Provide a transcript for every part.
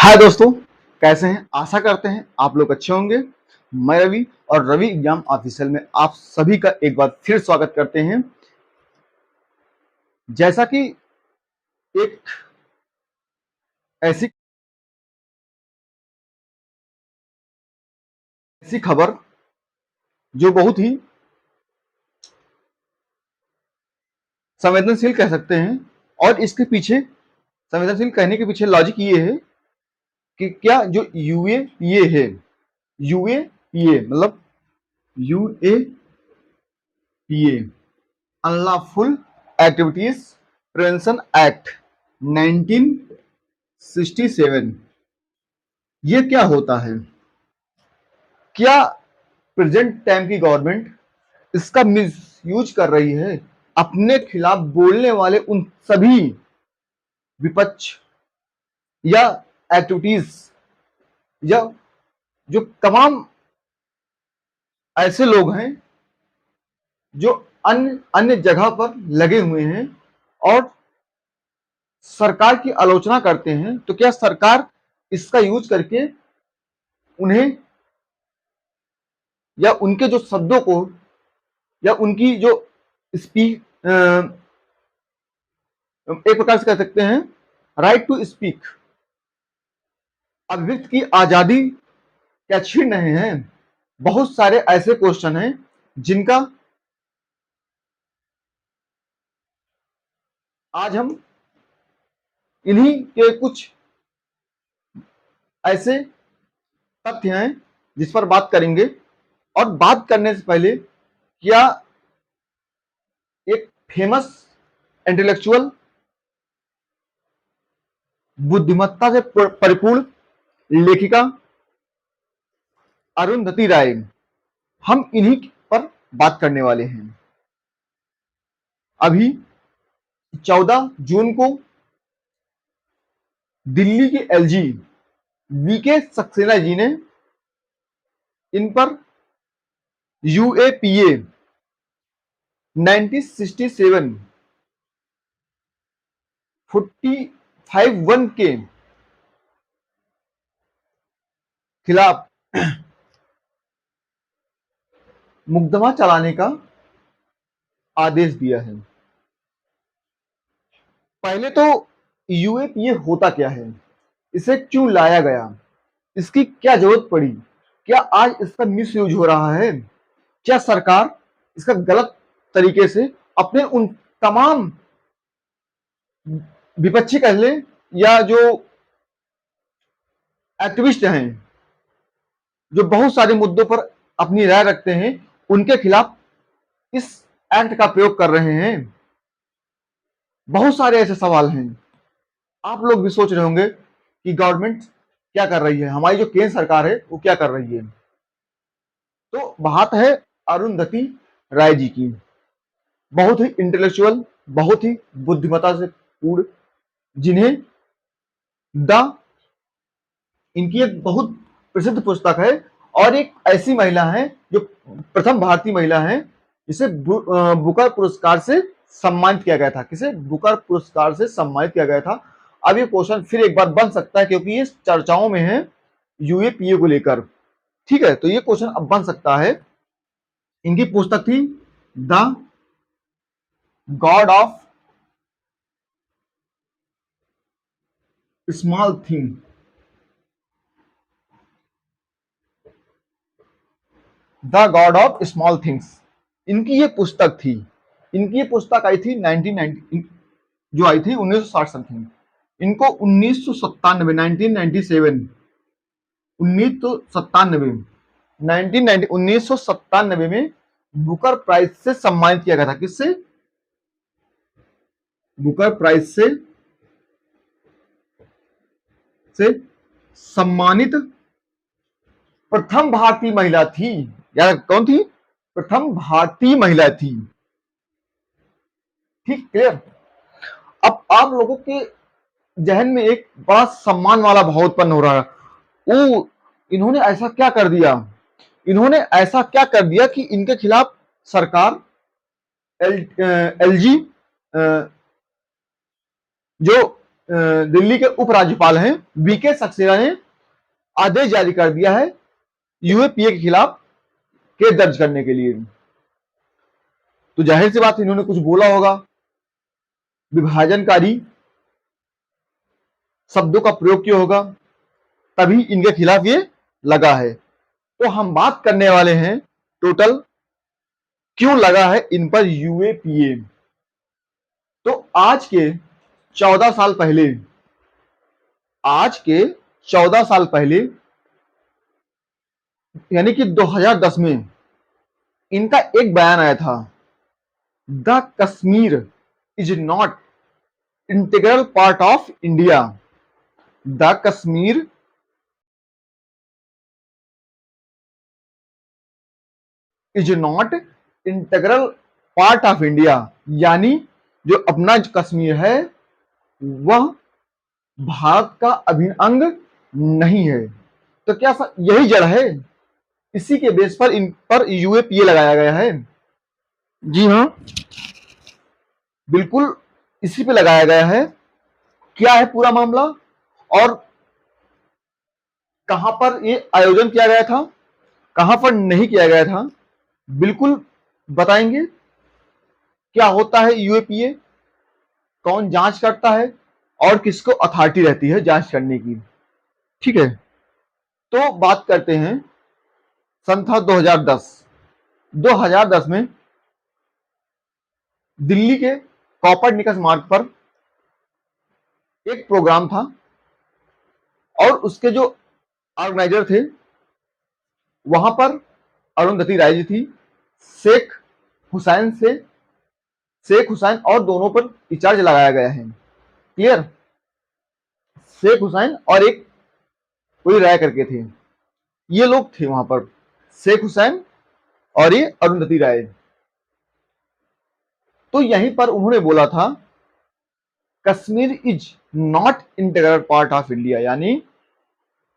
हाय दोस्तों, कैसे हैं? आशा करते हैं आप लोग अच्छे होंगे। मैं रवि और रवि एग्जाम ऑफिशियल में आप सभी का एक बार फिर स्वागत करते हैं। जैसा कि एक ऐसी ऐसी खबर जो बहुत ही संवेदनशील कह सकते हैं, और इसके पीछे संवेदनशील कहने के पीछे लॉजिक ये है कि क्या जो यूएपीए है, यूएपीए मतलब UAPA unlawful activities prevention act 1967, ये क्या होता है? क्या प्रेजेंट टाइम की गवर्नमेंट इसका मिस यूज कर रही है अपने खिलाफ बोलने वाले उन सभी विपक्ष या एक्टिविटीज या जो तमाम ऐसे लोग हैं जो अन्य अन्य जगह पर लगे हुए हैं और सरकार की आलोचना करते हैं, तो क्या सरकार इसका यूज करके उन्हें या उनके जो शब्दों को या उनकी जो स्पीक एक प्रकार से कह सकते हैं राइट टू स्पीक, अभिव्यक्ति की आजादी क्या छीन रहे हैं? बहुत सारे ऐसे क्वेश्चन हैं जिनका आज हम इन्हीं के कुछ ऐसे तथ्य हैं जिस पर बात करेंगे। और बात करने से पहले, क्या एक फेमस इंटेलेक्चुअल बुद्धिमत्ता से परिपूर्ण लेखिका अरुंधति राय, हम इन्हीं पर बात करने वाले हैं। अभी 14 जून को दिल्ली के एलजी वीके सक्सेना जी ने इन पर यूएपीए 1967 45(1) के खिलाफ मुकदमा चलाने का आदेश दिया है। पहले तो यूएपीए होता क्या है, इसे क्यों लाया गया, इसकी क्या जरूरत पड़ी, क्या आज इसका मिस यूज हो रहा है, क्या सरकार इसका गलत तरीके से अपने उन तमाम विपक्षी कह ले या जो एक्टिविस्ट हैं जो बहुत सारे मुद्दों पर अपनी राय रखते हैं, उनके खिलाफ इस एक्ट का प्रयोग कर रहे हैं? बहुत सारे ऐसे सवाल हैं। आप लोग भी सोच रहे होंगे कि गवर्नमेंट क्या कर रही है, हमारी जो केंद्र सरकार है वो क्या कर रही है। तो बात है अरुंधति राय जी की, बहुत ही इंटेलेक्चुअल, बहुत ही बुद्धिमत्ता से पूर्ण, जिन्हें द इनकी एक बहुत प्रसिद्ध पुस्तक है, और एक ऐसी महिला है जो प्रथम भारतीय महिला है जिसे बुकर पुरस्कार से सम्मानित किया गया था। किसे बुकर पुरस्कार से सम्मानित किया गया था? अब ये क्वेश्चन फिर एक बार बन सकता है क्योंकि ये चर्चाओं में है यूएपीए को लेकर। ठीक है, तो ये क्वेश्चन अब बन सकता है। इनकी पुस्तक थी the God of small thing, the God of small things, इनकी ये पुस्तक थी। इनकी ये पुस्तक आई थी 1990, जो आई थी 1960 समथिंग। इनको 1997 1997 1997 में बुकर प्राइज से सम्मानित किया गया था। किससे? बुकर प्राइज से सम्मानित प्रथम भारतीय महिला थी। यार कौन थी? प्रथम भारतीय महिला थी। ठीक, क्लियर? अब आप लोगों के जहन में एक बड़ा सम्मान वाला भाव उत्पन्न हो रहा है, वो इन्होंने ऐसा क्या कर दिया, इन्होंने ऐसा क्या कर दिया कि इनके खिलाफ सरकार एलजी जो दिल्ली के उपराज्यपाल हैं वीके सक्सेना ने आदेश जारी कर दिया है यूएपीए के खिलाफ केस दर्ज करने के लिए। तो जाहिर सी बात इन्होंने कुछ बोला होगा, विभाजनकारी शब्दों का प्रयोग किया होगा, तभी इनके खिलाफ ये लगा है। तो हम बात करने वाले हैं टोटल क्यों लगा है इन पर यूएपीए। तो आज के 14 साल पहले, आज के 14 साल पहले यानी कि 2010 में इनका एक बयान आया था, the Kashmir is not integral part of India. The Kashmir is not integral part of India, यानी जो अपना कश्मीर है वह भारत का अभिन्न अंग नहीं है। तो क्या यही जड़ है, इसी के बेस पर इन पर यूएपीए लगाया गया है। जी हाँ, बिल्कुल इसी पे लगाया गया है। क्या है पूरा मामला और कहां पर ये आयोजन किया गया था, कहां पर नहीं किया गया था, बिल्कुल बताएंगे। क्या होता है यूएपीए, कौन जांच करता है और किसको अथॉरिटी रहती है जांच करने की। ठीक है, तो बात करते हैं सन था 2010 में दिल्ली के कॉपरनिकस मार्ग पर एक प्रोग्राम था और उसके जो ऑर्गेनाइजर थे वहां पर अरुंधति राय जी थी, शेख हुसैन और दोनों पर चार्ज लगाया गया है। क्लियर, शेख हुसैन और एक कोई राय करके थे, ये लोग थे वहां पर, शेख हुसैन और ये अरुंधति राय। तो यहीं पर उन्होंने बोला था Kashmir is not integral part of India, यानी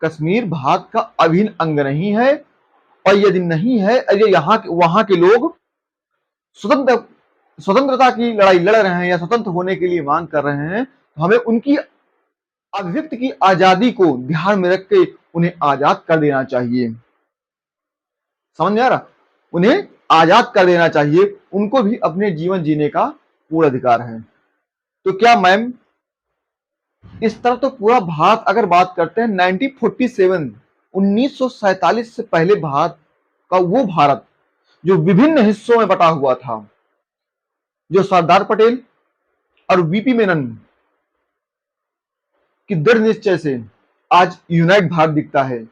कश्मीर भारत का अभिन्न अंग नहीं है, और यदि नहीं है, यदि वहां के लोग स्वतंत्रता की लड़ाई लड़ रहे हैं या स्वतंत्र होने के लिए मांग कर रहे हैं, तो हमें उनकी अभिव्यक्ति की आजादी को ध्यान में रख के उन्हें आजाद कर देना चाहिए। समझ में आ रहा, उन्हें आजाद कर देना चाहिए, उनको भी अपने जीवन जीने का पूरा अधिकार है। तो क्या मैम, इस तरह तो पूरा भारत अगर बात करते हैं 1947 से पहले भारत का वो भारत जो विभिन्न हिस्सों में बटा हुआ था, जो सरदार पटेल और वीपी मेनन की दृढ़ निश्चय से आज यूनाइट भारत दिखता है।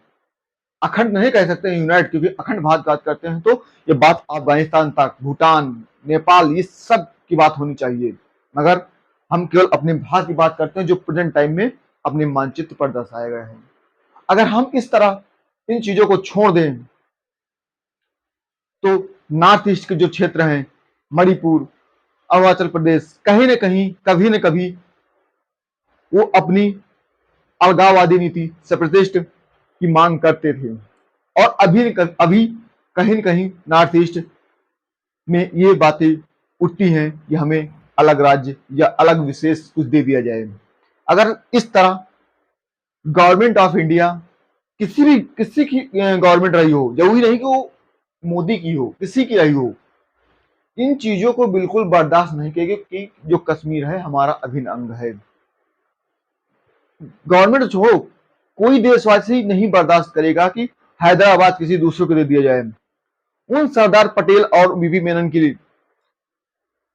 अखंड नहीं कह सकते हैं यूनाइट, क्योंकि अखंड भारत बात करते हैं तो ये बात अफगानिस्तान तक, भूटान, नेपाल, ये सब की बात होनी चाहिए, मगर हम केवल अपने भारत की बात करते हैं जो प्रेजेंट टाइम में अपने मानचित्र पर दर्शाया गया है। अगर हम इस तरह इन चीजों को छोड़ दें तो नॉर्थ ईस्ट के जो क्षेत्र हैं, मणिपुर, अरुणाचल प्रदेश, कहीं न कहीं कभी न कभी वो अपनी अलगाववादी नीति, सेपरेटिस्ट की मांग करते थे, और अभी कहीं न कहीं नॉर्थ ईस्ट में ये बातें उठती हैं कि हमें अलग राज्य या अलग विशेष कुछ दे दिया जाए। अगर इस तरह गवर्नमेंट ऑफ इंडिया किसी की गवर्नमेंट रही हो, जरूरी नहीं कि वो मोदी की हो, किसी की रही हो, इन चीजों को बिल्कुल बर्दाश्त नहीं करेगी कि जो कश्मीर है हमारा अभिन्न अंग है। गवर्नमेंट छोड़ो, कोई देशवासी नहीं बर्दाश्त करेगा कि हैदराबाद किसी दूसरे को दे दिया जाए। उन सरदार पटेल और बीबी मेनन की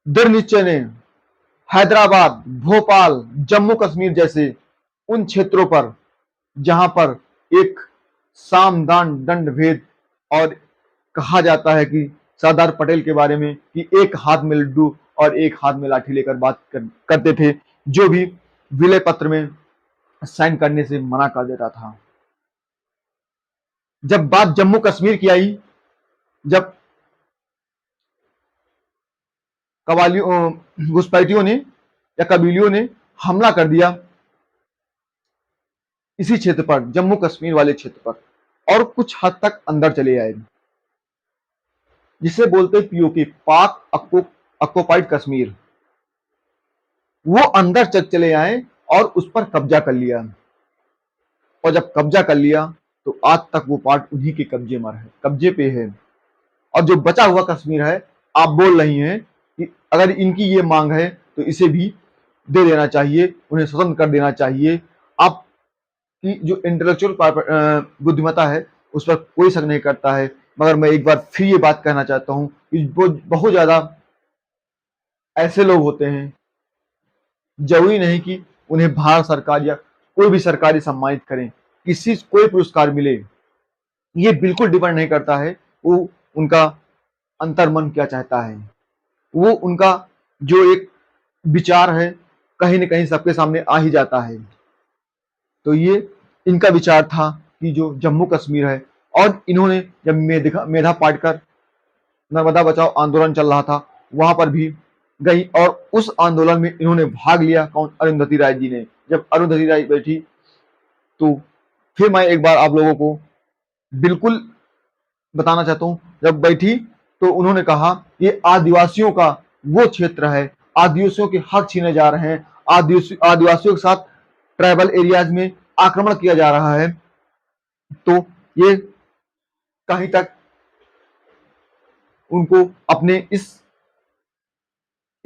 दृढ़ निश्चय ने हैदराबाद, भोपाल, जम्मू कश्मीर जैसे उन क्षेत्रों पर जहां पर एक साम दान दंड भेद, और कहा जाता है कि सरदार पटेल के बारे में कि एक हाथ में लड्डू और एक हाथ में लाठी लेकर बात करते थे, जो भी विलय पत्र में साइन करने से मना कर देता था। जब बात जम्मू कश्मीर की आई, जब घुसपैठियों ने या कबीलियों ने हमला कर दिया इसी क्षेत्र पर, जम्मू कश्मीर वाले क्षेत्र पर, और कुछ हद तक अंदर चले आए, जिसे बोलते पीओके, पाक ऑक्युपाइड कश्मीर, वो अंदर चले आए और उस पर कब्जा कर लिया। और जब कब्जा कर लिया तो आज तक वो पार्ट उन्हीं के कब्जे पे है। और जो बचा हुआ कश्मीर है, आप बोल रही हैं कि अगर इनकी ये मांग है तो इसे भी दे देना चाहिए, उन्हें स्वतंत्र कर देना चाहिए। आपकी जो इंटेलेक्चुअल बुद्धिमत्ता है उस पर कोई शक नहीं करता है, मगर मैं एक बार फिर ये बात कहना चाहता हूँ कि बहुत ज्यादा ऐसे लोग होते हैं, जरूरी नहीं कि उन्हें भारत सरकार या कोई भी सरकारी सम्मानित करें, कोई पुरस्कार मिले, ये बिल्कुल डिपेंड नहीं करता है वो उनका अंतर्मन क्या चाहता है। वो उनका जो एक विचार है कहीं न कहीं सबके सामने आ ही जाता है। तो ये इनका विचार था कि जो जम्मू कश्मीर है, और इन्होंने जब मेधा पाटकर नर्मदा बचाओ आंदोलन चल रहा था वहां पर भी गई, और उस आंदोलन में इन्होंने भाग लिया। कौन? अरुंधति राय जी ने। जब अरुंधति राय बैठी तो फिर मैं एक बार आप लोगों को बिल्कुल बताना चाहता हूं, जब बैठी तो उन्होंने कहा ये आदिवासियों का वो क्षेत्र है, आदिवासियों के हक छीने जा रहे हैं, आदिवासियों के साथ ट्राइबल एरियाज में आक्रमण किया जा रहा है। तो ये कहीं तक उनको अपने इस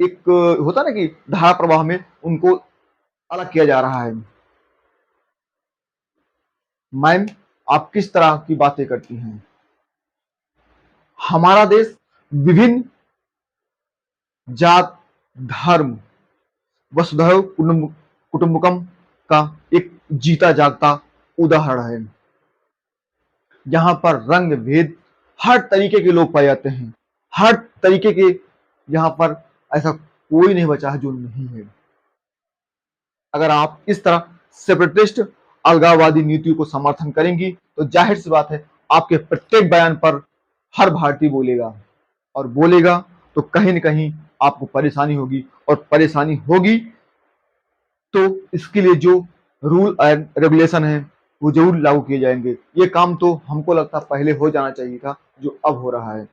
एक होता ना कि धारा प्रवाह में उनको अलग किया जा रहा है। मैम, आप किस तरह की बातें करती हैं? हमारा देश विभिन्न जात, धर्म, वसुधैव कुटुंबकम का एक जीता जागता उदाहरण है। यहाँ पर रंग भेद हर तरीके के लोग पाए जाते हैं, हर तरीके के। यहाँ पर ऐसा कोई नहीं बचा है जो नहीं है। अगर आप इस तरह सेपरेटिस्ट अलगाववादी नीतियों को समर्थन करेंगी तो जाहिर सी बात है आपके प्रत्येक बयान पर हर भारतीय बोलेगा, और बोलेगा तो कहीं न कहीं आपको परेशानी होगी, और परेशानी होगी तो इसके लिए जो रूल एंड रेगुलेशन है वो जरूर लागू किए जाएंगे। ये काम तो हमको लगता पहले हो जाना चाहिए था, जो अब हो रहा है।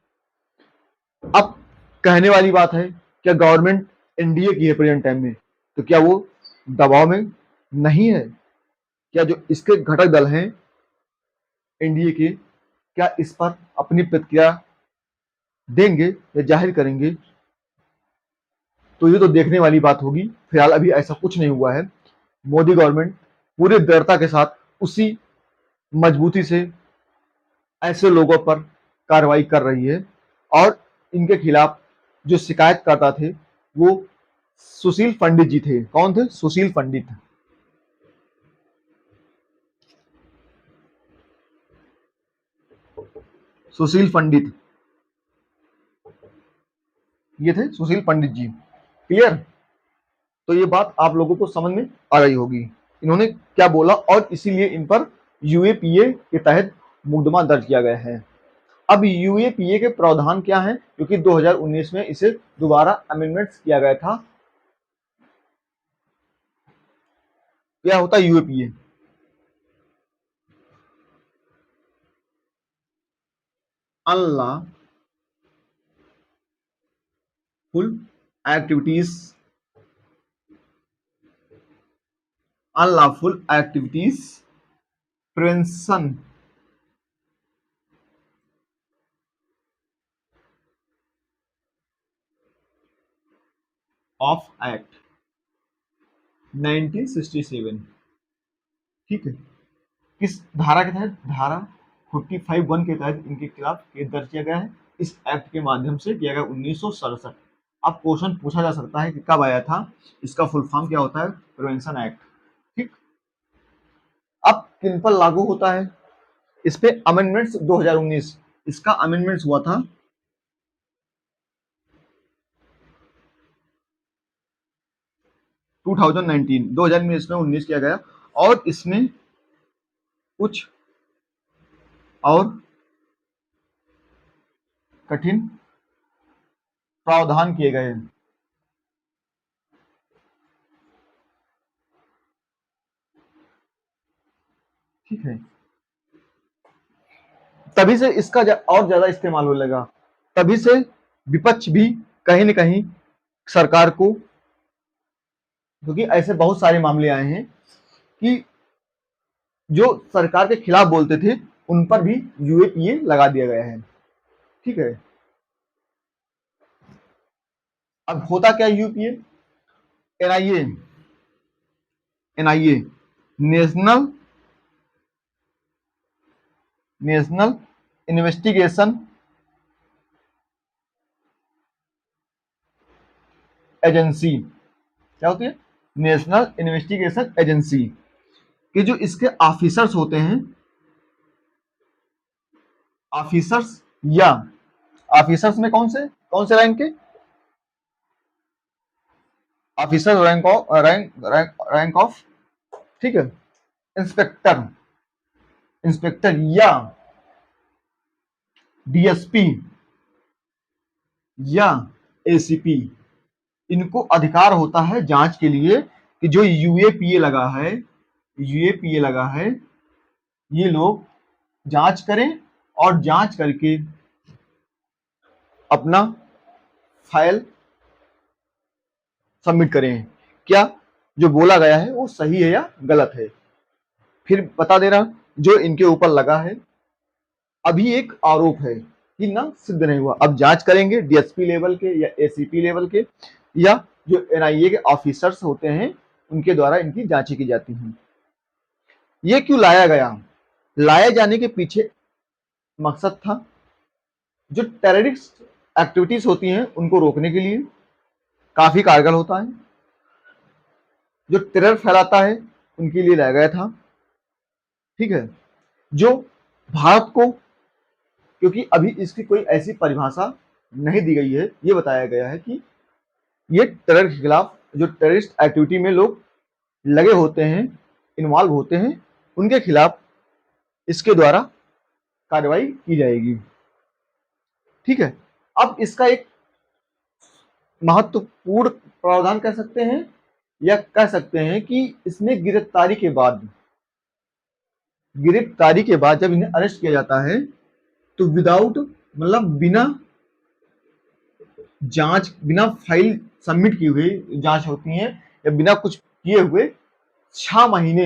अब कहने वाली बात है, क्या गवर्नमेंट एनडीए की है प्रेजेंट टाइम में, तो क्या वो दबाव में नहीं है? क्या जो इसके घटक दल हैं एनडीए के, क्या इस पर अपनी प्रतिक्रिया देंगे या जाहिर करेंगे? तो ये तो देखने वाली बात होगी। फिलहाल अभी ऐसा कुछ नहीं हुआ है। मोदी गवर्नमेंट पूरी दृढ़ता के साथ उसी मजबूती से ऐसे लोगों पर कार्रवाई कर रही है, और इनके खिलाफ जो शिकायतकर्ता थे वो सुशील पंडित जी थे। कौन थे? सुशील पंडित। सुशील पंडित ये थे, सुशील पंडित जी। क्लियर? तो ये बात आप लोगों को समझ में आ रही होगी इन्होंने क्या बोला, और इसीलिए इन पर यूएपीए के तहत मुकदमा दर्ज किया गया है। अब यूएपीए के प्रावधान क्या हैं? क्योंकि 2019 में इसे दोबारा अमेंडमेंट्स किया गया था। क्या होता है UAPA? Unlawful activities, unlawful activities prevention of act 1967। ठीक है, किस धारा के तहत? धारा 55(1) के तहत इनके खिलाफ केस दर्ज किया गया है। इस एक्ट के माध्यम से किया गया 1967। अब क्वेश्चन पूछा जा सकता है कि कब आया था, इसका फुल फॉर्म क्या होता है? Prevention act. ठीक, अब किन पर लागू होता है? इस पे अमेंडमेंट्स 2019, इसका अमेंडमेंट्स हुआ था 2019 में 19 किया गया, और इसमें कुछ और कठिन प्रावधान किए गए। ठीक है, तभी से इसका और ज्यादा इस्तेमाल होने लगा। तभी से विपक्ष भी कहीं न कहीं सरकार को क्योंकि ऐसे बहुत सारे मामले आए हैं कि जो सरकार के खिलाफ बोलते थे उन पर भी यूएपीए लगा दिया गया है। ठीक है, अब होता क्या UPA, NIA, NIA national national investigation agency, क्या होती है, नेशनल इन्वेस्टिगेशन एजेंसी, कि जो इसके ऑफिसर्स होते हैं, ऑफिसर्स या ऑफिसर्स में कौन से रैंक के, ऑफिसर रैंक ऑफ, ठीक है, इंस्पेक्टर, इंस्पेक्टर या डीएसपी या एसीपी, इनको अधिकार होता है जांच के लिए कि जो यूएपीए लगा है, यूएपीए लगा है, ये लोग जांच करें और जांच करके अपना फाइल सबमिट करें, क्या जो बोला गया है वो सही है या गलत है। फिर बता दे रहा, जो इनके ऊपर लगा है, अभी एक आरोप है कि ना सिद्ध नहीं हुआ, अब जांच करेंगे डीएसपी लेवल के या एसीपी लेवल के, या जो एनआईए के ऑफिसर्स होते हैं उनके द्वारा इनकी जांचें की जाती हैं। ये क्यों लाया गया, लाए जाने के पीछे मकसद था जो टेररिस्ट एक्टिविटीज होती हैं उनको रोकने के लिए, काफी कारगर होता है, जो टेरर फैलाता है उनके लिए लाया गया था। ठीक है, जो भारत को, क्योंकि अभी इसकी कोई ऐसी परिभाषा नहीं दी गई है, ये बताया गया है कि ये टेरर के खिलाफ जो टेररिस्ट एक्टिविटी में लोग लगे होते हैं, इन्वॉल्व होते हैं, उनके खिलाफ इसके द्वारा कार्रवाई की जाएगी। ठीक है, अब इसका एक महत्वपूर्ण प्रावधान कह सकते हैं या कह सकते हैं कि इसमें गिरफ्तारी के बाद जब इन्हें अरेस्ट किया जाता है तो विदाउट, मतलब बिना जांच, बिना फाइल सबमिट किए हुए जांच होती है, या बिना कुछ किए हुए 6 महीने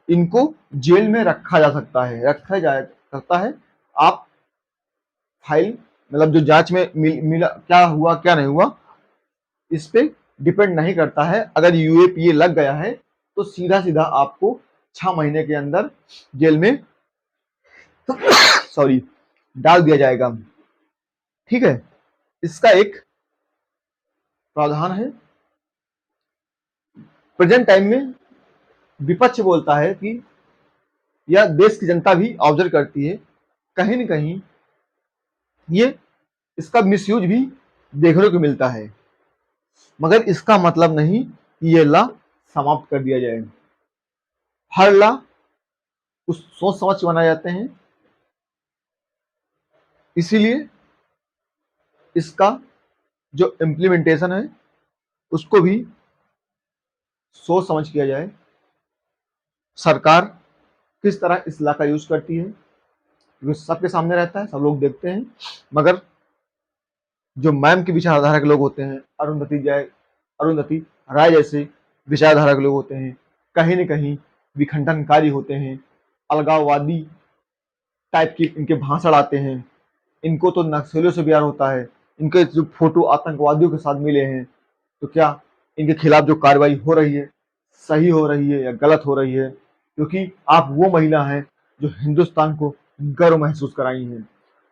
इनको जेल में रखा जा सकता है। आप फाइल, मतलब जो जांच में मिला क्या हुआ क्या नहीं हुआ, इस पे डिपेंड नहीं करता है। अगर यूएपीए लग गया है तो सीधा सीधा आपको 6 महीने के अंदर जेल में सॉरी डाल दिया जाएगा। ठीक है, इसका एक प्रावधान है। प्रेजेंट टाइम में विपक्ष बोलता है कि, या देश की जनता भी ऑब्जर्व करती है, कहीं न कहीं ये इसका मिसयूज भी देखने को मिलता है, मगर इसका मतलब नहीं कि ये लॉ समाप्त कर दिया जाए। हर लॉ कुछ सोच समझ के बनाए जाते हैं, इसीलिए इसका जो इम्प्लीमेंटेशन है उसको भी सोच समझ किया जाए। सरकार किस तरह इस लॉ का यूज करती है, क्योंकि सबके सामने रहता है, सब लोग देखते हैं, मगर जो मैम की विचारधारा के लोग होते हैं, अरुंधति राय जैसे विचारधारा के लोग होते हैं, कहीं न कहीं विखंडनकारी होते हैं, अलगाववादी टाइप की इनके भाषण आते हैं, इनको तो नक्सलियों से प्यार होता है, इनके जो फोटो आतंकवादियों के साथ मिले हैं, तो क्या इनके खिलाफ जो कार्रवाई हो रही है सही हो रही है या गलत हो रही है, क्योंकि आप वो महिला हैं जो हिंदुस्तान को गर्व महसूस कराई हैं।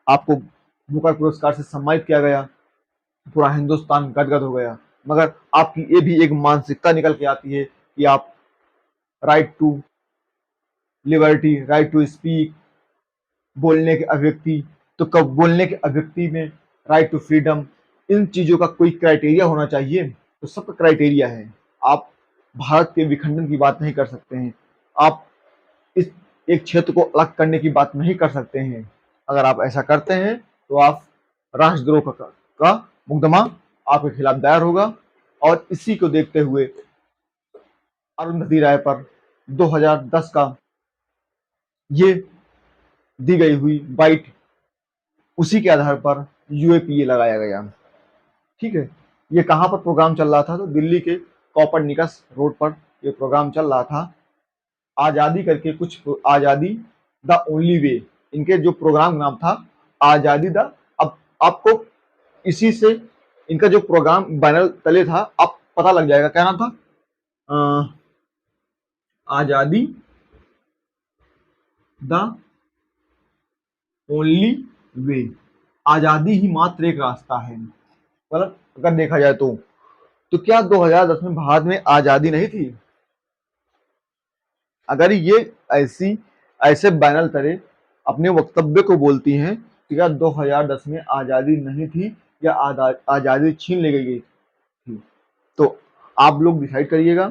आपको बुकर पुरस्कार से सम्मानित किया गया, पूरा हिंदुस्तान गदगद हो गया, मगर आपकी ये भी एक मानसिकता निकल के आती है कि आप right to liberty, right to speak, बोलने के अभिव्यक्ति, तो कब बोलने के अभिव्यक्ति में राइट टू फ्रीडम, इन चीजों का कोई क्राइटेरिया होना चाहिए, तो सबका क्राइटेरिया है। आप भारत के विखंडन की बात नहीं कर सकते हैं, आप इस एक क्षेत्र को अलग करने की बात नहीं कर सकते हैं। अगर आप ऐसा करते हैं तो आप राष्ट्रद्रोह का मुकदमा आपके खिलाफ दायर होगा। और इसी को देखते हुए अरुंधति राय पर 2010 का ये दी गई हुई बाइट, उसी के आधार पर यूएपीए लगाया गया। ठीक है, ये कहां पर प्रोग्राम चल रहा था, तो दिल्ली के कोपरनिकस रोड पर ये प्रोग्राम चल रहा था। आजादी करके कुछ, आजादी द ओनली वे, इनके जो प्रोग्राम नाम था आजादी द। अब आपको इसी से इनका जो प्रोग्राम बैनर तले था आप पता लग जाएगा। क्या नाम था? आजादी द ओनली वे, आजादी ही मात्र एक रास्ता है। मतलब अगर देखा जाए तो क्या 2010 में भारत में आजादी नहीं थी? अगर ये ऐसे बैनर तले अपने वक्तव्य को बोलती हैं तो क्या 2010 में आजादी नहीं थी या आजादी छीन ली गई थी? तो आप लोग डिसाइड करिएगा,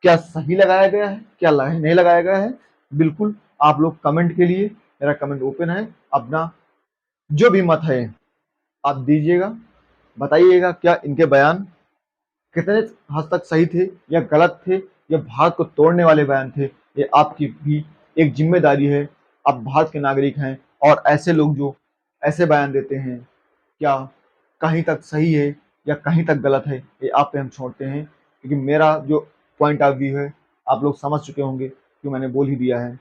क्या सही लगाया गया है, क्या नहीं लगाया गया है। बिल्कुल आप लोग कमेंट के लिए, मेरा कमेंट ओपन है, अपना जो भी मत है आप दीजिएगा, बताइएगा क्या इनके बयान कितने हद तक सही थे या गलत थे या भारत को तोड़ने वाले बयान थे। ये आपकी भी एक जिम्मेदारी है, आप भारत के नागरिक हैं और ऐसे लोग जो ऐसे बयान देते हैं क्या कहीं तक सही है या कहीं तक गलत है, ये आप पे हम छोड़ते हैं। क्योंकि मेरा जो पॉइंट ऑफ व्यू है आप लोग समझ चुके होंगे कि मैंने बोल ही दिया है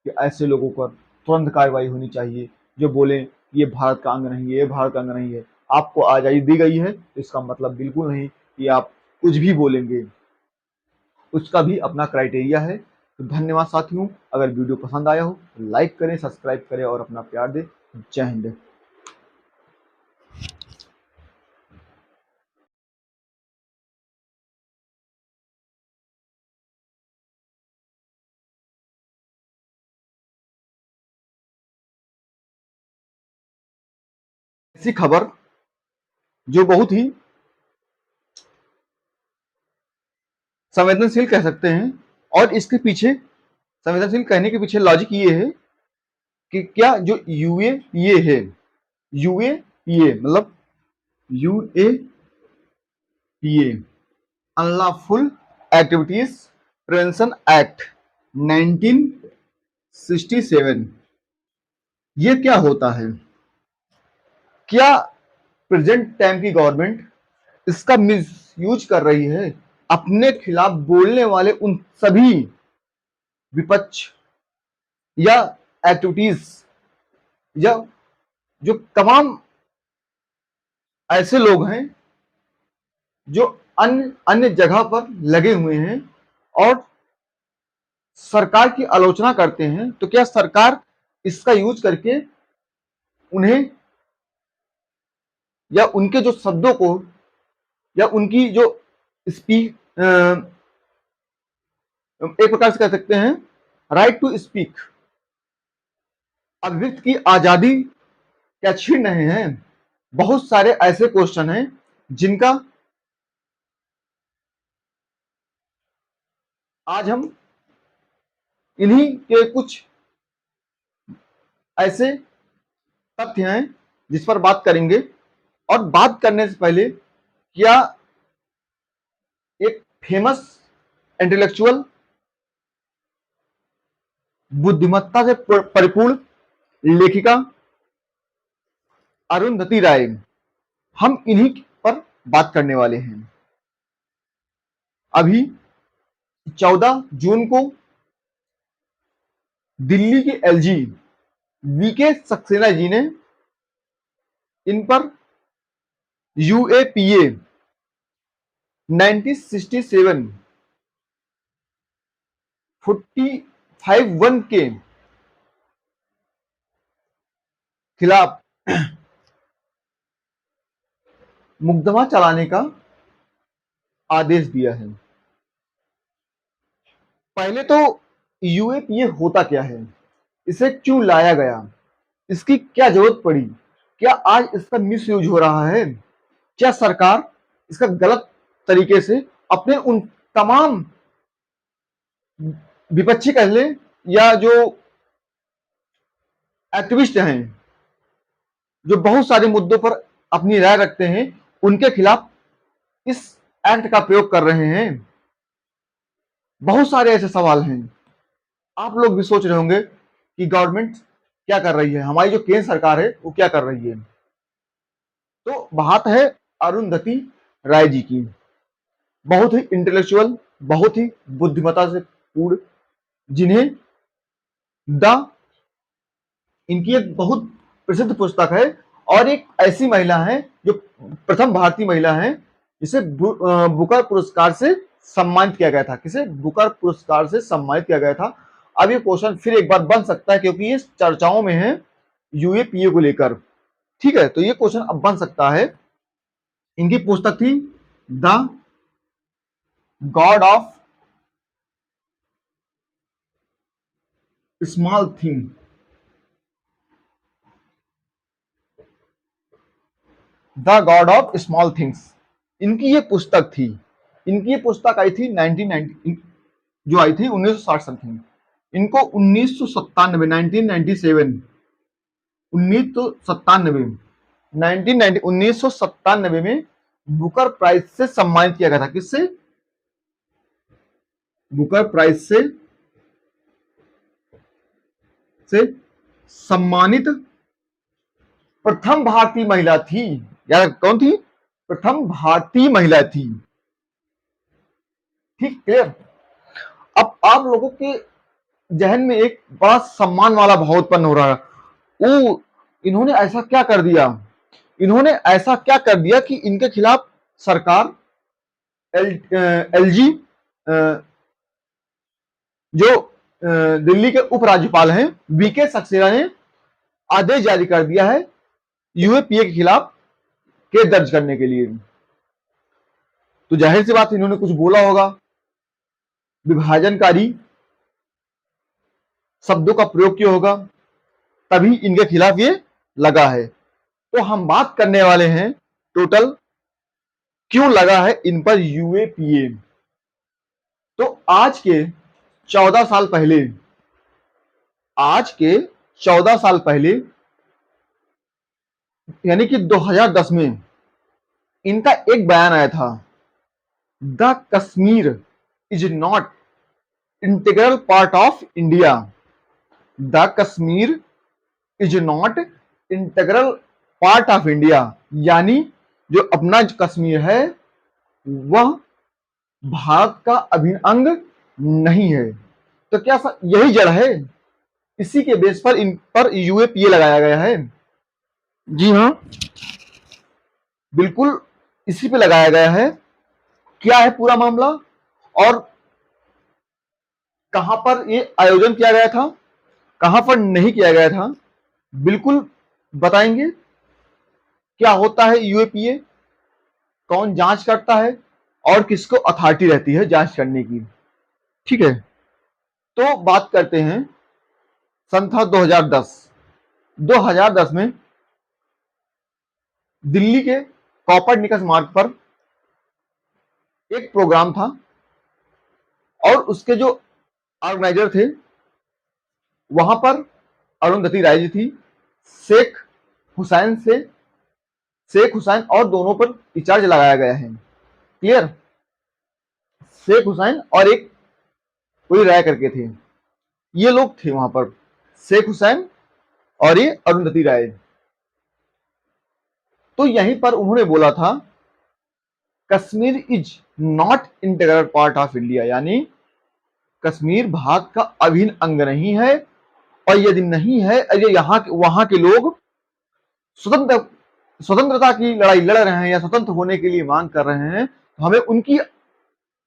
कि ऐसे लोगों पर तुरंत कार्रवाई होनी चाहिए जो बोले ये भारत का अंग नहीं है, ये भारत का अंग नहीं है। आपको आज़ादी दी गई है, इसका मतलब बिल्कुल नहीं कि आप कुछ भी बोलेंगे, उसका भी अपना क्राइटेरिया है। तो धन्यवाद साथियों, अगर वीडियो पसंद आया हो लाइक करें, सब्सक्राइब करें और अपना प्यार दें। जय हिंद। ऐसी खबर जो बहुत ही संवेदनशील कह सकते हैं, और इसके पीछे संवेदनशील कहने के पीछे लॉजिक ये है कि क्या जो यूएपीए है, यूएपीए मतलब UAPA unlawful activities prevention act 1967, ये क्या होता है? क्या प्रेजेंट टाइम की गवर्नमेंट इसका मिसयूज कर रही है अपने खिलाफ बोलने वाले उन सभी विपक्ष या एक्टिविटीज या जो तमाम ऐसे लोग हैं जो अन्य अन्य जगह पर लगे हुए हैं और सरकार की आलोचना करते हैं, तो क्या सरकार इसका यूज करके उन्हें या उनके जो शब्दों को या उनकी जो स्पीक, एक प्रकार से कह सकते हैं राइट टू स्पीक, अभिव्यक्ति की आजादी क्या छीन रहे हैं? बहुत सारे ऐसे क्वेश्चन हैं जिनका आज हम इन्हीं के कुछ ऐसे तथ्य हैं जिस पर बात करेंगे। और बात करने से पहले, क्या एक फेमस इंटेलेक्चुअल बुद्धिमत्ता से परिपूर्ण लेखिका अरुंधति राय, हम इन्हीं पर बात करने वाले हैं। अभी 14 जून को दिल्ली के एलजी वीके सक्सेना जी ने इन पर यूएपीए 1967 45(1) के खिलाफ मुकदमा चलाने का आदेश दिया है। पहले तो यूएपीए होता क्या है, इसे क्यों लाया गया, इसकी क्या जरूरत पड़ी, क्या आज इसका मिसयूज हो रहा है, क्या सरकार इसका गलत तरीके से अपने उन तमाम विपक्षी कह ले या जो एक्टिविस्ट हैं जो बहुत सारे मुद्दों पर अपनी राय रखते हैं, उनके खिलाफ इस एक्ट का प्रयोग कर रहे हैं? बहुत सारे ऐसे सवाल हैं। आप लोग भी सोच रहे होंगे कि गवर्नमेंट क्या कर रही है, हमारी जो केंद्र सरकार है वो क्या कर रही है। तो बात है अरुंधति राय जी की। बहुत ही इंटेलेक्चुअल, बहुत ही बुद्धिमत्ता से पूर्ण, जिन्हें द इनकी एक बहुत प्रसिद्ध पुस्तक है, और एक ऐसी महिला है जो प्रथम भारतीय महिला है जिसे बुकर पुरस्कार से सम्मानित किया गया था। किसे बुकर पुरस्कार से सम्मानित किया गया था। अब ये क्वेश्चन फिर एक बार बन सकता है क्योंकि ये चर्चाओं में है यूएपीए को लेकर। ठीक है, तो ये क्वेश्चन अब बन सकता है। इनकी पुस्तक थी the God of small thing. The God of small things इनकी ये पुस्तक थी। इनकी ये पुस्तक आई थी 1990, जो आई थी 1960 समथिंग। इनको 1997 1997 1997 में बुकर प्राइज से सम्मानित किया गया था। किससे? बुकर प्राइज से सम्मानित प्रथम भारतीय महिला थी। याद कौन थी? प्रथम भारतीय महिला थी। ठीक, क्लियर। अब आप लोगों के जहन में एक बड़ा सम्मान वाला भाव उत्पन्न हो रहा है। ओ, इन्होंने ऐसा क्या कर दिया? इन्होंने ऐसा क्या कर दिया कि इनके खिलाफ सरकार एलजी जो दिल्ली के उपराज्यपाल हैं बीके सक्सेना ने आदेश जारी कर दिया है यूएपीए के खिलाफ केस दर्ज करने के लिए। तो जाहिर सी बात इन्होंने कुछ बोला होगा, विभाजनकारी शब्दों का प्रयोग किया होगा, तभी इनके खिलाफ ये लगा है। तो हम बात करने वाले हैं टोटल क्यों लगा है इन पर यूएपीए। तो आज के 14 साल पहले, यानी कि 2010 में इनका एक बयान आया था, the Kashmir is not integral part of India. The Kashmir is not integral part of India, यानी जो अपना कश्मीर है वह भारत का अभिन्न अंग नहीं है। तो क्या यही जड़ है? इसी के बेस पर इन पर यूएपीए लगाया गया है। जी हाँ, बिल्कुल इसी पे लगाया गया है। क्या है पूरा मामला और कहां पर ये आयोजन किया गया था, कहां पर नहीं किया गया था, बिल्कुल बताएंगे। क्या होता है यूएपीए, कौन जांच करता है और किसको अथॉरिटी रहती है जांच करने की। ठीक है, तो बात करते हैं सन था 2010 में दिल्ली के कॉपरनिकस मार्ग पर एक प्रोग्राम था और उसके जो ऑर्गेनाइजर थे वहां पर अरुंधति राय जी थी, शेख हुसैन और दोनों पर चार्ज लगाया गया है। क्लियर? शेख हुसैन और एक कोई राय करके थे, ये लोग थे वहां पर, शेख हुसैन और ये अरुंधति राय। तो यहीं पर उन्होंने बोला था Kashmir is not integral part of India, यानी कश्मीर भारत का अभिन्न अंग नहीं है, और यदि नहीं है, यदि वहां के लोग स्वतंत्रता की लड़ाई लड़ रहे हैं या स्वतंत्र होने के लिए मांग कर रहे हैं, तो हमें उनकी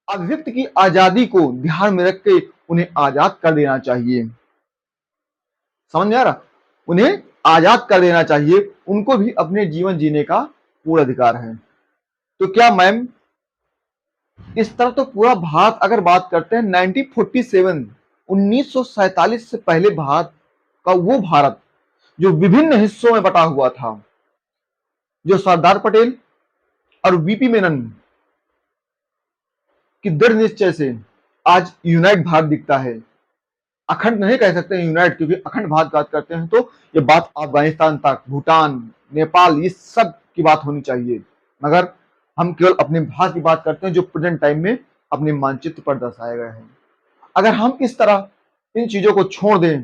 अभिव्यक्ति की आजादी को ध्यान में रख के उन्हें आजाद कर देना चाहिए। समझ में आ रहा? उन्हें आजाद कर देना चाहिए, उनको भी अपने जीवन जीने का पूरा अधिकार है। तो क्या मैम, इस तरह तो पूरा भारत अगर बात करते हैं 1947 से पहले भारत का वो भारत जो विभिन्न हिस्सों में बटा हुआ था, जो सरदार पटेल और वीपी मेनन की दृढ़ निश्चय से आज यूनाइट भारत दिखता है। अखंड नहीं कह सकते यूनाइट, क्योंकि अखंड भारत बात करते हैं तो ये बात अफगानिस्तान तक, भूटान, नेपाल, ये सब की बात होनी चाहिए, मगर हम केवल अपने भारत की बात करते हैं जो प्रेजेंट टाइम में अपने मानचित्र पर दर्शाया गया है। अगर हम इस तरह इन चीजों को छोड़ दें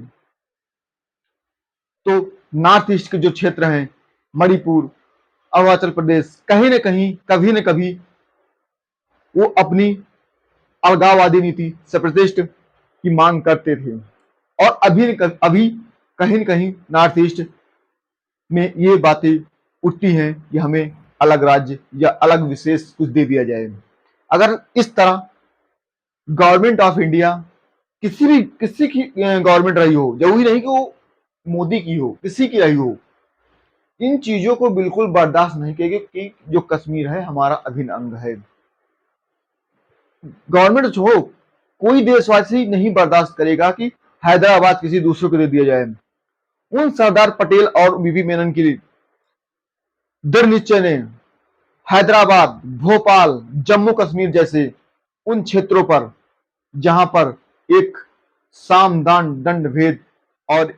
तो नॉर्थ ईस्ट के जो क्षेत्र हैं, मणिपुर, अरुणाचल प्रदेश, कहीं न कहीं, कभी न कभी वो अपनी अलगाववादी नीति, सेपरेटिस्ट की मांग करते थे। और अभी कहीं न कहीं नॉर्थ ईस्ट में ये बातें उठती हैं कि हमें अलग राज्य या अलग विशेष कुछ दे दिया जाए। अगर इस तरह गवर्नमेंट ऑफ इंडिया किसी की गवर्नमेंट रही हो, जरूरी नहीं कि वो मोदी की हो, किसी की रही हो, इन चीजों को बिल्कुल बर्दाश्त नहीं करेगी कि जो कश्मीर है हमारा अभिन्न अंग है। गवर्नमेंट हो, कोई देशवासी नहीं बर्दाश्त करेगा कि हैदराबाद किसी दूसरे को दे दिया जाए। उन सरदार पटेल और बीबी मेनन की दृढ़ निश्चय ने हैदराबाद, भोपाल, जम्मू कश्मीर जैसे उन क्षेत्रों पर जहां पर एक साम दान दंड भेद, और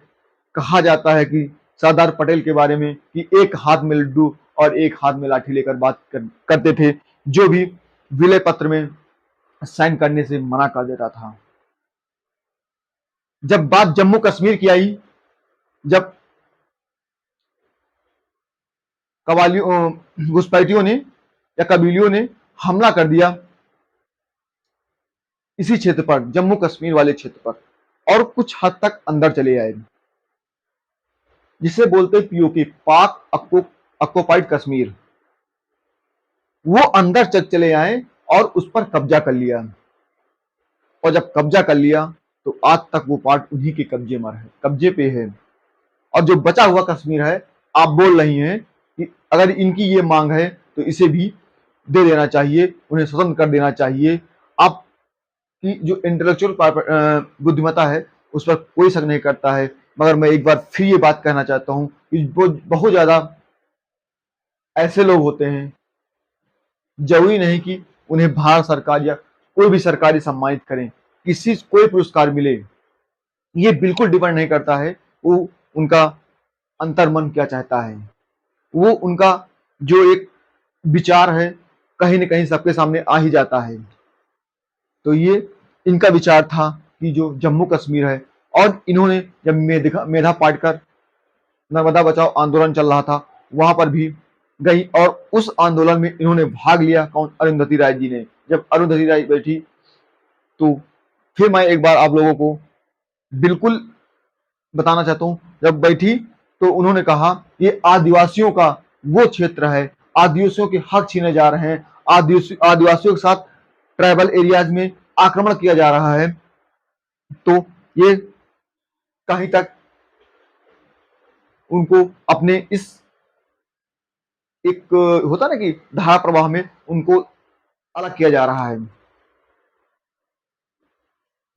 कहा जाता है कि सरदार पटेल के बारे में कि एक हाथ में लड्डू और एक हाथ में लाठी लेकर करते थे, जो भी विलय पत्र में साइन करने से मना कर देता था। जब बात जम्मू कश्मीर की आई, जब घुसपैठियों ने या कबीलियों ने हमला कर दिया इसी क्षेत्र पर, जम्मू कश्मीर वाले क्षेत्र पर, और कुछ हद तक अंदर चले आए, जिसे बोलते पीओके, पाक ऑक्युपाइड कश्मीर, वो अंदर चले आए और उस पर कब्जा कर लिया। और जब कब्जा कर लिया तो आज तक वो पार्ट उन्हीं के कब्जे पे है। और जो बचा हुआ कश्मीर है, आप बोल रही हैं कि अगर इनकी ये मांग है तो इसे भी दे देना चाहिए, उन्हें स्वतंत्र कर देना चाहिए। आपकी जो इंटेलेक्चुअल बुद्धिमत्ता है उस पर कोई शक नहीं करता है, मगर मैं एक बार फिर ये बात कहना चाहता हूँ कि बहुत ज्यादा ऐसे लोग होते हैं, जरूरी नहीं कि उन्हें भारत सरकार या कोई भी सरकारी सम्मानित करें, कोई पुरस्कार मिले, ये बिल्कुल डिपेंड नहीं करता है वो उनका अंतर्मन क्या चाहता है। वो उनका जो एक विचार है कहीं न कहीं सबके सामने आ ही जाता है। तो ये इनका विचार था कि जो जम्मू कश्मीर है, और इन्होंने जब मेधा पाटकर नर्मदा बचाओ आंदोलन चल रहा था वहां पर भी गई, और उस आंदोलन में इन्होंने भाग लिया। कौन? अरुंधति राय जी ने। जब अरुंधति राय बैठी तो फिर मैं एक बार आप लोगों को बिल्कुल बताना चाहता हूं, जब बैठी तो उन्होंने कहा ये आदिवासियों का वो क्षेत्र है, आदिवासियों के हक छीने जा रहे हैं, आदिवासियों के साथ ट्राइबल एरियाज में आक्रमण किया जा रहा है। तो ये कहीं तक उनको अपने इस एक होता ना कि धारा प्रवाह में उनको अलग किया जा रहा है।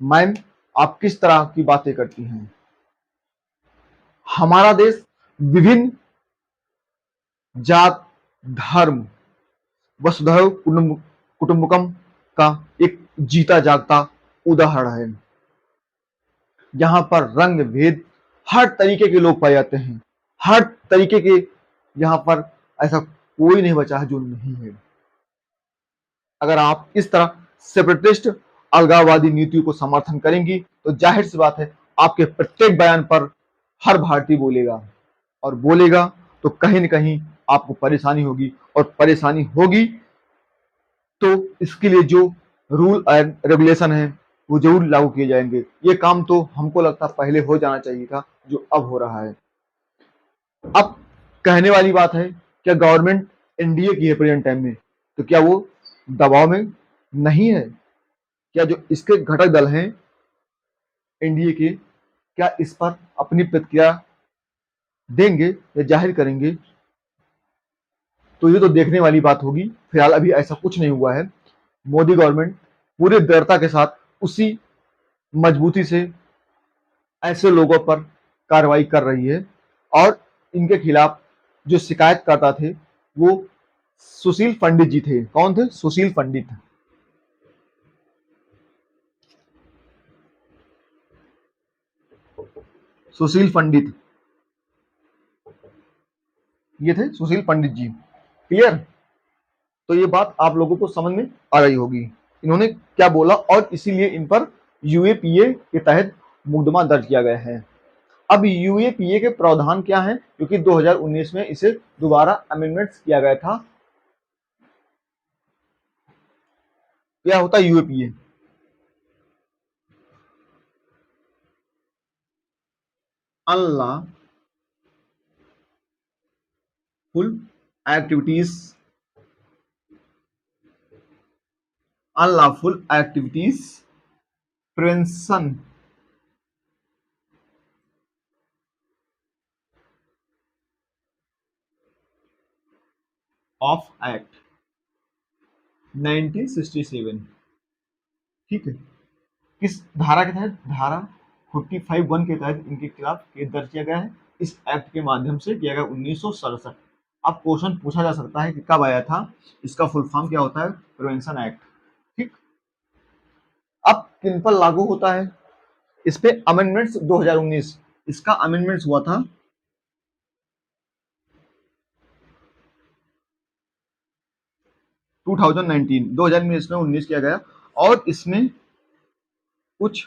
मैम, आप किस तरह की बातें करती हैं? हमारा देश विभिन्न जात, धर्म, वसुधैव कुटुंबकम का एक जीता जागता उदाहरण है, जहां पर रंग भेद हर तरीके के लोग पाए जाते हैं, हर तरीके के, यहाँ पर ऐसा कोई नहीं बचा है जो नहीं है। अगर आप इस तरह सेपरेटिस्ट अलगाववादी नीतियों को समर्थन करेंगी तो जाहिर सी बात है आपके प्रत्येक बयान पर हर भारतीय बोलेगा, और बोलेगा तो कहीं न कहीं आपको परेशानी होगी, और परेशानी होगी तो इसके लिए जो रूल एंड रेगुलेशन है वो जरूर लागू किए जाएंगे। ये काम तो हमको लगता पहले हो जाना चाहिए था, जो अब हो रहा है। अब कहने वाली बात है, क्या गवर्नमेंट एनडीए की है प्रेजेंट टाइम में, तो क्या वो दबाव में नहीं है? क्या जो इसके घटक दल हैं एनडीए के, क्या इस पर अपनी प्रतिक्रिया देंगे या जाहिर करेंगे? तो ये तो देखने वाली बात होगी। फिलहाल अभी ऐसा कुछ नहीं हुआ है। मोदी गवर्नमेंट पूरे दृढ़ता के साथ उसी मजबूती से ऐसे लोगों पर कार्रवाई कर रही है, और इनके खिलाफ जो शिकायतकर्ता थे वो सुशील पंडित जी थे। कौन थे? सुशील पंडित। सुशील पंडित, ये थे सुशील पंडित जी। क्लियर? तो ये बात आप लोगों को समझ में आ रही होगी इन्होंने क्या बोला, और इसीलिए इन पर यूएपीए के तहत मुकदमा दर्ज किया गया है। अब यूएपीए के प्रावधान क्या हैं? क्योंकि 2019 में इसे दोबारा अमेंडमेंट्स किया गया था। क्या होता है UAPA. Unlawful activities, unlawful activities prevention of act 1967। ठीक है, किस धारा के तहत? धारा 45(1) के तहत इनके खिलाफ केस दर्ज किया गया है। इस एक्ट के माध्यम से किया गया 1967। अब क्वेश्चन पूछा जा सकता है कि कब आया था, इसका फुल फॉर्म क्या होता है? Prevention act. ठीक, अब किन पर लागू होता है? इस पे अमेंडमेंट्स 2019, इसका अमेंडमेंट्स हुआ था 2019 में इसमें 19 किया गया, और इसमें कुछ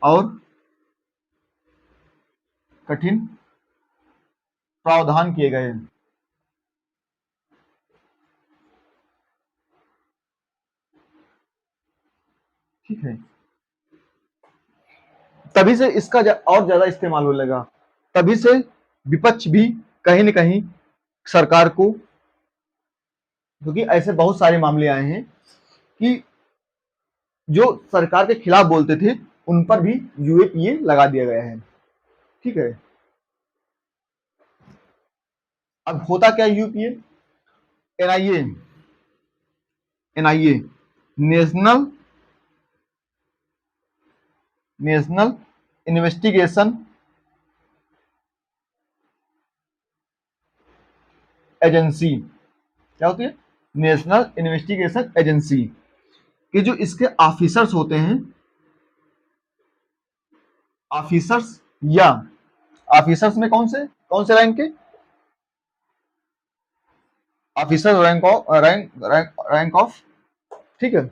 और कठिन प्रावधान किए गए। ठीक है, तभी से इसका और ज्यादा इस्तेमाल होने लगा। तभी से विपक्ष भी कहीं न कहीं सरकार को, क्योंकि ऐसे बहुत सारे मामले आए हैं कि जो सरकार के खिलाफ बोलते थे उन पर भी यूएपीए लगा दिया गया है। ठीक है, अब होता क्या UPA? NIA, NIA national national investigation agency, क्या होती है? नेशनल इन्वेस्टिगेशन एजेंसी के जो इसके ऑफिसर्स होते हैं, ऑफिसर्स या ऑफिसर्स में कौन से रैंक के? ऑफिसर रैंक ऑफ, ठीक है,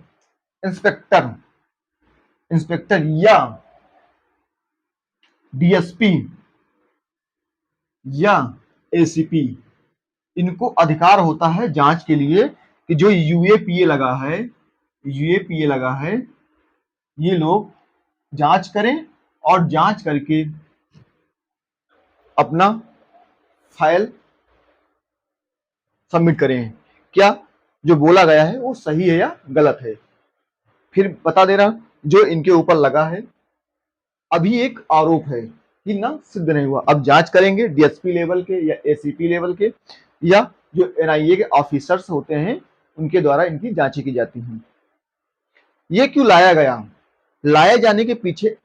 इंस्पेक्टर, इंस्पेक्टर या डीएसपी या एसीपी, इनको अधिकार होता है जांच के लिए कि जो यूएपीए लगा है, यूएपीए लगा है, ये लोग जांच करें और जांच करके अपना फाइल सबमिट करें, क्या जो बोला गया है वो सही है या गलत है। फिर बता दे रहा, जो इनके ऊपर लगा है, अभी एक आरोप है कि ना सिद्ध नहीं हुआ, अब जांच करेंगे डीएसपी लेवल के या एसीपी लेवल के, या जो एनआईए के ऑफिसर्स होते हैं उनके द्वारा इनकी जांचें की जाती हैं। ये क्यों लाया गया? लाए जाने के पीछे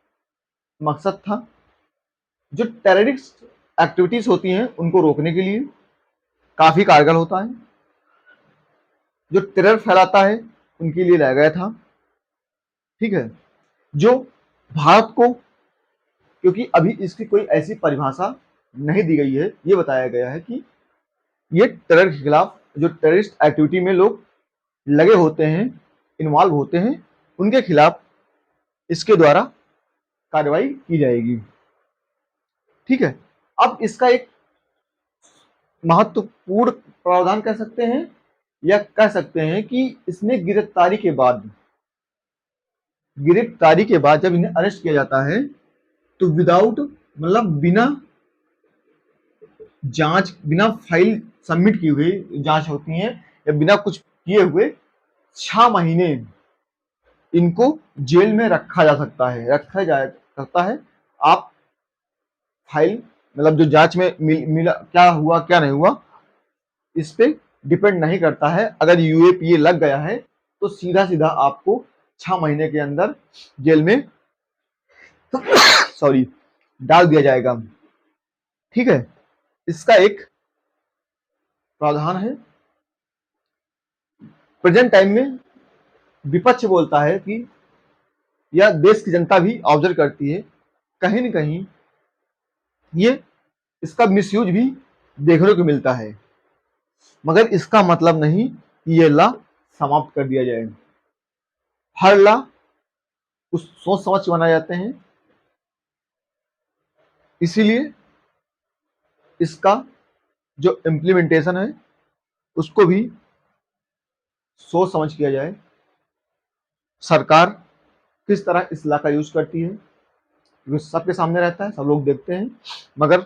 मकसद था जो टेररिस्ट एक्टिविटीज होती हैं उनको रोकने के लिए, काफी कारगर होता है। जो टेरर फैलाता है उनके लिए लाया गया था। ठीक है, जो भारत को, क्योंकि अभी इसकी कोई ऐसी परिभाषा नहीं दी गई है, ये बताया गया है कि ये टेरर के खिलाफ जो टेररिस्ट एक्टिविटी में लोग लगे होते हैं, इन्वॉल्व होते हैं, उनके खिलाफ इसके द्वारा कार्रवाई की जाएगी। ठीक है, अब इसका एक महत्वपूर्ण प्रावधान कह सकते हैं या कह सकते हैं कि इसमें गिरफ्तारी के बाद जब इन्हें अरेस्ट किया जाता है तो विदाउट, मतलब बिना जांच, बिना फाइल सबमिट किए हुए जांच होती है, या बिना कुछ किए हुए 6 महीने इनको जेल में रखा जा सकता है। आप फाइल, मतलब जो जांच में मिला क्या हुआ क्या नहीं हुआ, इस पे डिपेंड नहीं करता है। अगर यूएपीए लग गया है तो सीधा सीधा आपको 6 महीने के अंदर जेल में सॉरी डाल दिया जाएगा। ठीक है, इसका एक प्रावधान है। प्रेजेंट टाइम में विपक्ष बोलता है कि, या देश की जनता भी ऑब्जर्व करती है, कहीं न कहीं ये इसका मिसयूज भी देखने को मिलता है, मगर इसका मतलब नहीं कि ये लॉ समाप्त कर दिया जाए। हर लॉ कुछ सोच समझ के बनाए जाते हैं, इसीलिए इसका जो इम्प्लीमेंटेशन है उसको भी सोच समझ किया जाए। सरकार किस तरह इस लॉ का यूज करती है, क्योंकि सबके सामने रहता है, सब लोग देखते हैं। मगर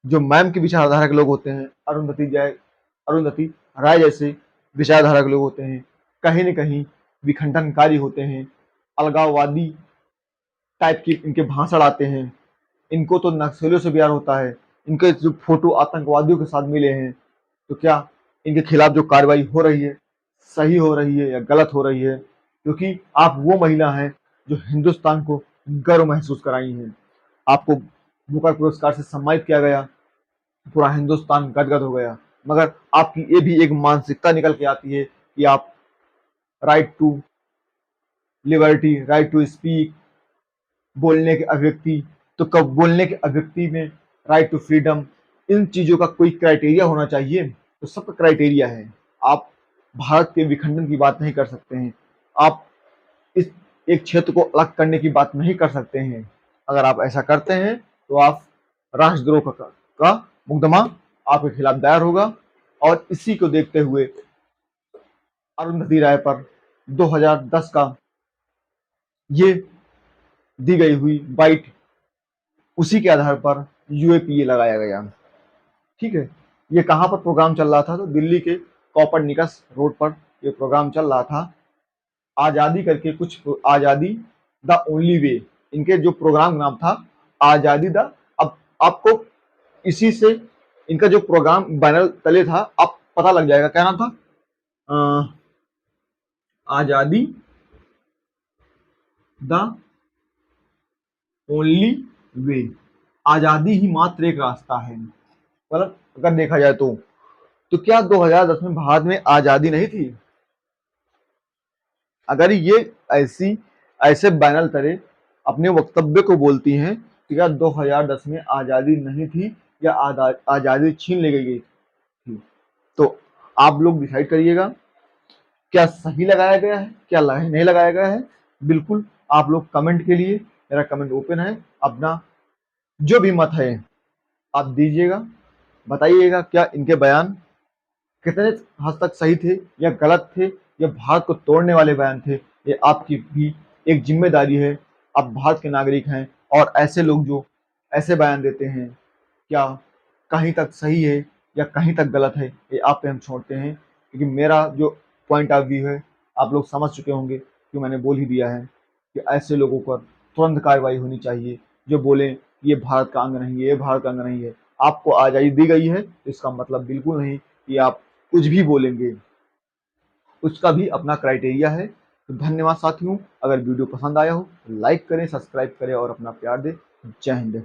जो मैम की विचारधारा के लोग होते हैं, अरुंधति राय जैसे विचारधारा के लोग होते हैं, कहीं न कहीं विखंडनकारी होते हैं, अलगाववादी टाइप की इनके भाषण आते हैं। इनको तो नक्सलियों से प्यार होता है। इनके जो फोटो आतंकवादियों के साथ मिले हैं, तो क्या इनके खिलाफ जो कार्रवाई हो रही है सही हो रही है या गलत हो रही है? क्योंकि आप वो महिला हैं जो हिंदुस्तान को गर्व महसूस कराई हैं। आपको बुकर पुरस्कार से सम्मानित किया गया, पूरा हिंदुस्तान गदगद हो गया। मगर आपकी ये भी एक मानसिकता निकल के आती है कि आप right to liberty, right to speak, बोलने की अभिव्यक्ति, तो कब बोलने की अभिव्यक्ति में राइट टू फ्रीडम, इन चीजों का कोई क्राइटेरिया होना चाहिए। तो सबका क्राइटेरिया है। आप भारत के विखंडन की बात नहीं कर सकते हैं। आप इस एक क्षेत्र को अलग करने की बात नहीं कर सकते हैं। अगर आप ऐसा करते हैं तो आप राष्ट्रद्रोह का मुकदमा आपके खिलाफ दायर होगा। और इसी को देखते हुए अरुंधति राय पर 2010 का ये दी गई हुई बाइट, उसी के आधार पर यूएपीए लगाया गया। ठीक है, ये कहाँ पर प्रोग्राम चल रहा था? तो दिल्ली के कॉपरनिकस रोड पर ये प्रोग्राम चल रहा था। आजादी करके कुछ, आजादी द ओनली वे, इनके जो प्रोग्राम नाम था आजादी द, अब आपको इसी से इनका जो प्रोग्राम बैनर तले था अब पता लग जाएगा क्या नाम था। आजादी द ओनली वे, आजादी ही मात्र एक रास्ता है। मतलब अगर देखा जाए तो क्या 2010 में भारत में आजादी नहीं थी? अगर ये ऐसे बैनर तले अपने वक्तव्य को बोलती हैं तो क्या 2010 में आजादी नहीं थी या आजादी छीन ली गई थी? तो आप लोग डिसाइड करिएगा, क्या सही लगाया गया है, क्या नहीं लगाया गया है। बिल्कुल आप लोग कमेंट के लिए, मेरा कमेंट ओपन है। अपना जो भी मत है आप दीजिएगा, बताइएगा क्या इनके बयान कितने हद तक सही थे या गलत थे, या भारत को तोड़ने वाले बयान थे। ये आपकी भी एक जिम्मेदारी है। आप भारत के नागरिक हैं और ऐसे लोग जो ऐसे बयान देते हैं, क्या कहीं तक सही है या कहीं तक गलत है, ये आप पे हम छोड़ते हैं। क्योंकि मेरा जो पॉइंट ऑफ व्यू है आप लोग समझ चुके होंगे कि मैंने बोल ही दिया है कि ऐसे लोगों पर तुरंत कार्रवाई होनी चाहिए जो बोलें ये भारत का अंग नहीं है, ये भारत का अंग नहीं है। आपको आज़ादी दी गई है, इसका मतलब बिल्कुल नहीं कि आप कुछ भी बोलेंगे। उसका भी अपना क्राइटेरिया है। तो धन्यवाद साथियों, अगर वीडियो पसंद आया हो तो लाइक करें, सब्सक्राइब करें और अपना प्यार दें। जय हिंद।